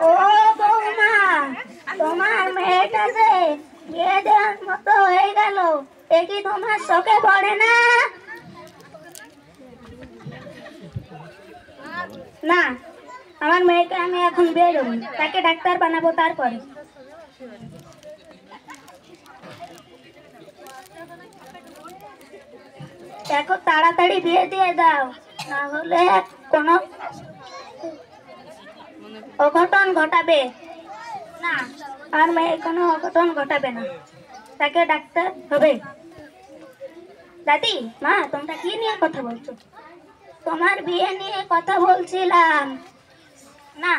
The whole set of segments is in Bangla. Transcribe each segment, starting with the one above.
ও বৌমা, তোমার মেয়েটা যে বিয়ে দেওয়ার মতো হয়ে গেল, এ কি তোমার চোখে পড়ে না? না, আমার মেয়েকে আমি এখন বিয়ে দেবো, তাকে ডাক্তার বানাবো তারপরে। দেখো তাড়াতাড়ি বিয়ে দিয়ে দাও, না হলে কোনো অঘটন ঘটাবে। না, আর মেয়ে কোনো অঘটন ঘটাবে না, তাকে ডাক্তার হবে। দাদি, মা, তোমরা কি নিয়ে কথা বলছো? তোমার বিয়ে নিয়ে কথা বলছিলাম। না,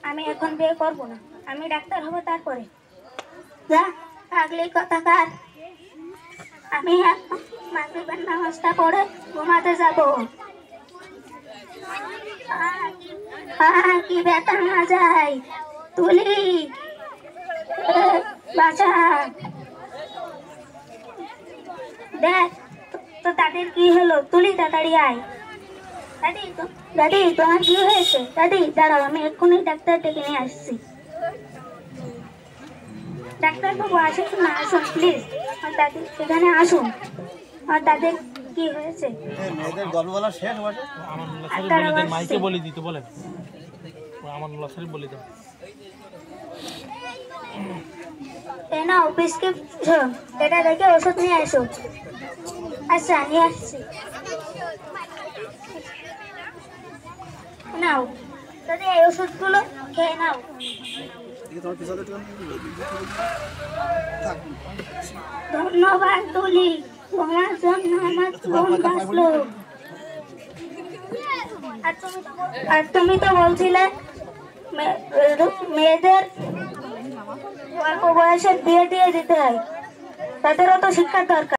আমি এখন বিয়ে করব না, আমি ডাক্তার হব তারপরে। যা, আগলি কথাকার, আমি এখন মাগরিবের নামাজটা পড়ে ঘুমাতে যাব। কি ব্যথা না যায়, তুলি বাঁচা। দেখ তো তাদের কি হলো, তুলি তাড়াতাড়ি আয়। দাদি, দাদি, তোমার কি হয়েছে? দাদি দাঁড়াও, আমি এক্ষুনি ডাক্তার ডেকে নিয়ে আসছি। ডাক্তার বাবু আসুন না, আসুন প্লিজ, আর দাদি এখানে আসুন। আর তাদের কি হয়েছে? মেয়েদের গল্প বলা শেষ হয়েছে। মাইকে বলে দিতে বলেন, আমার লসারি বলে দাও। এ নাও প্রেসক্রিপশন, এটা দেখে ওষুধ নিয়ে আসো। আচ্ছা, নিয়ে আসছি। নাও দাদি, এই ওষুধগুলো খেয়ে নাও। ধন্যবাদ তুলি, তোমার জন্য আমার বোন বাঁচলো। আর তুমি তো বলছিলে মেয়েদের অল্প বয়সে বিয়ে দিয়ে দিতে হয়, তাদেরও তো শিক্ষার দরকার।